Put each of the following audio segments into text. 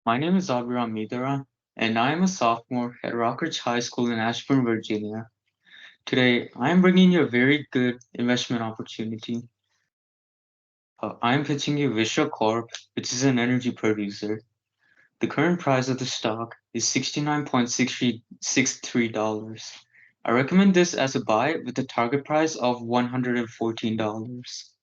My name is Abhiram Eadara, and I am a sophomore at Rockridge High School in Ashburn, Virginia. Today, I am bringing you a very good investment opportunity. I am pitching you Vistra Corp, which is an energy producer. The current price of the stock is $69.63. I recommend this as a buy with a target price of $114.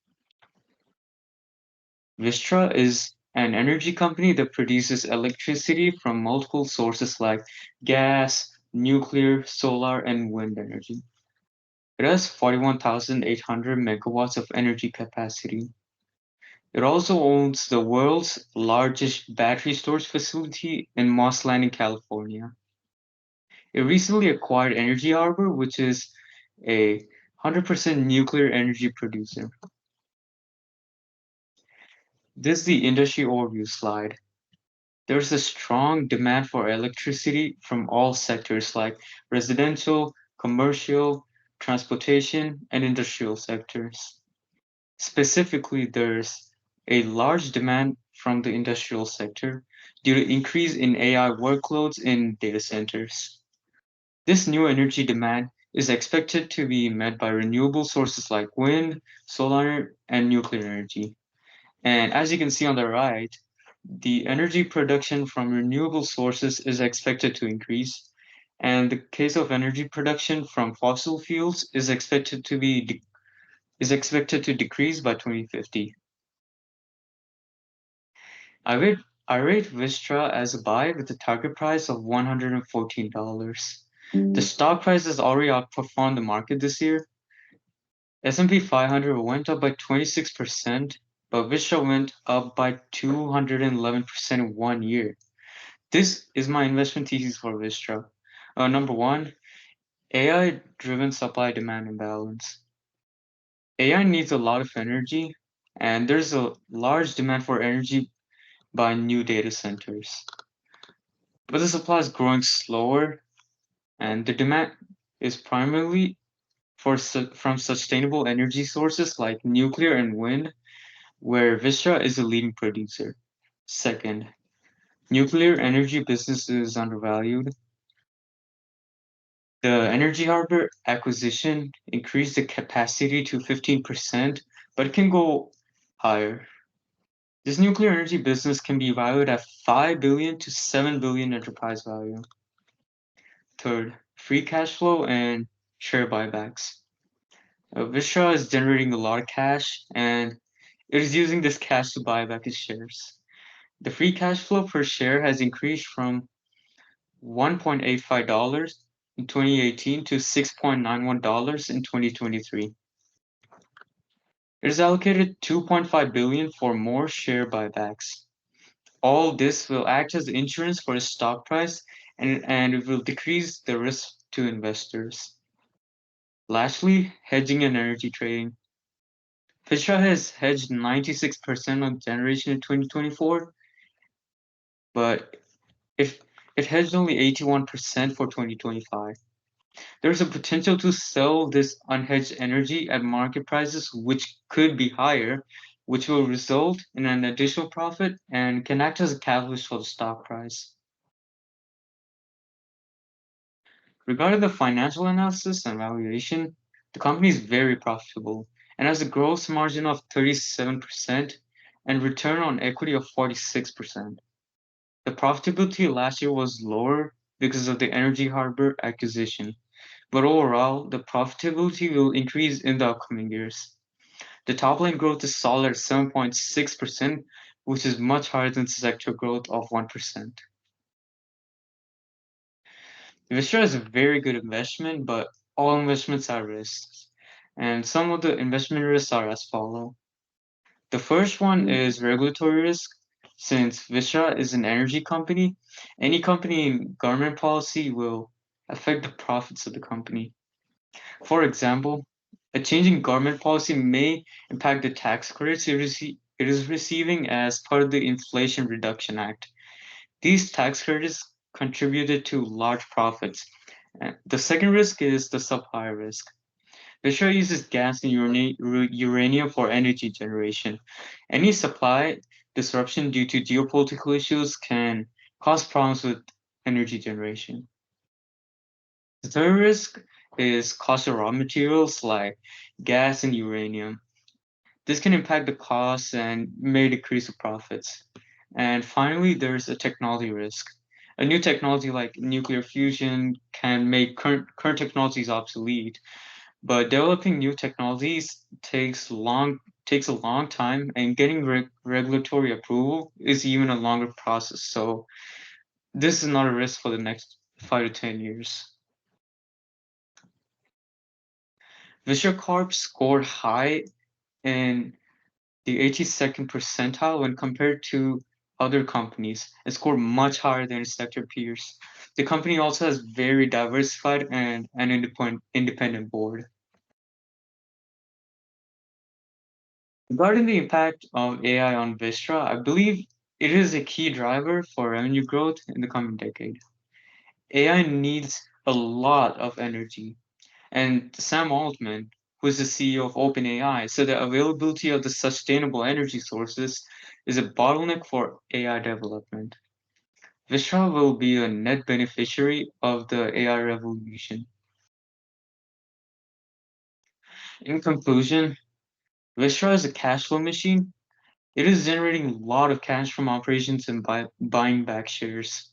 Vistra is an energy company that produces electricity from multiple sources like gas, nuclear, solar, and wind energy. It has 41,800 megawatts of energy capacity. It also owns the world's largest battery storage facility in Moss Landing, California. It recently acquired Energy Harbor, which is a 100% nuclear energy producer. This is the industry overview slide. There's a strong demand for electricity from all sectors like residential, commercial, transportation, and industrial sectors. Specifically, there's a large demand from the industrial sector due to increase in AI workloads in data centers. This new energy demand is expected to be met by renewable sources like wind, solar, and nuclear energy. And as you can see on the right, the energy production from renewable sources is expected to increase, and the case of energy production from fossil fuels is expected to decrease by 2050. I rate I rate Vistra as a buy with a target price of $114. The stock price has already outperformed the market this year. S&P 500 went up by 26%, but Vistra went up by 211% in 1 year. This is my investment thesis for Vistra. Number one, AI-driven supply-demand imbalance. AI needs a lot of energy, and there's a large demand for energy by new data centers. But the supply is growing slower, and the demand is primarily from sustainable energy sources like nuclear and wind, where Vistra is a leading producer. Second, nuclear energy business is undervalued. The Energy Harbor acquisition increased the capacity to 15%, but it can go higher. This nuclear energy business can be valued at 5 billion to 7 billion enterprise value. Third, free cash flow and share buybacks. Vistra is generating a lot of cash and it is using this cash to buy back its shares. The free cash flow per share has increased from $1.85 in 2018 to $6.91 in 2023. It has allocated 2.5 billion for more share buybacks. All this will act as insurance for the stock price and it will decrease the risk to investors. Lastly, hedging and energy trading. Vistra has hedged 96% of generation in 2024, but if it hedged only 81% for 2025. There's a potential to sell this unhedged energy at market prices, which could be higher, which will result in an additional profit and can act as a catalyst for the stock price. Regarding the financial analysis and valuation, the company is very profitable and has a gross margin of 37% and return on equity of 46%. The profitability last year was lower because of the Energy Harbor acquisition, but overall, the profitability will increase in the upcoming years. The top line growth is solid at 7.6%, which is much higher than sector growth of 1%. Vistra is a very good investment, but all investments are risks. And some of the investment risks are as follow. The first one is regulatory risk. Since Vistra is an energy company, any company in government policy will affect the profits of the company. For example, a change in government policy may impact the tax credits it is receiving as part of the Inflation Reduction Act. These tax credits contributed to large profits. The second risk is the supply risk. Vistra uses gas and uranium for energy generation. Any supply disruption due to geopolitical issues can cause problems with energy generation. The third risk is cost of raw materials like gas and uranium. This can impact the costs and may decrease the profits. And finally, there's a technology risk. A new technology like nuclear fusion can make current technologies obsolete, but developing new technologies takes a long time, and getting regulatory approval is even a longer process. So this is not a risk for the next 5 to 10 years. Vistra Corp scored high in the 82nd percentile when compared to other companies and scored much higher than its sector peers. The company also has very diversified and an independent board. Regarding the impact of AI on Vistra, I believe it is a key driver for revenue growth in the coming decade. AI needs a lot of energy, and Sam Altman, who is the CEO of OpenAI, said the availability of the sustainable energy sources is a bottleneck for AI development. Vistra will be a net beneficiary of the AI revolution. In conclusion, Vistra is a cash flow machine. It is generating a lot of cash from operations and buying back shares.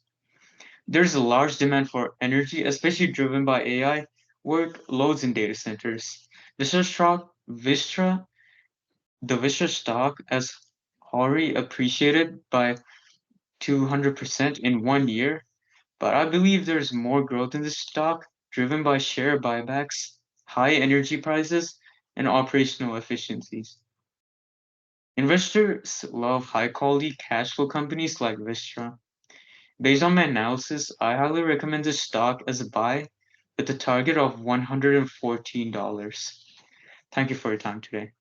There's a large demand for energy, especially driven by AI workloads in data centers. Vistra stock, Vistra, the Vistra stock has already appreciated by 200% in 1 year, but I believe there's more growth in this stock driven by share buybacks, high energy prices, and operational efficiencies. Investors love high quality cash flow companies like Vistra. Based on my analysis, I highly recommend this stock as a buy with a target of $114. Thank you for your time today.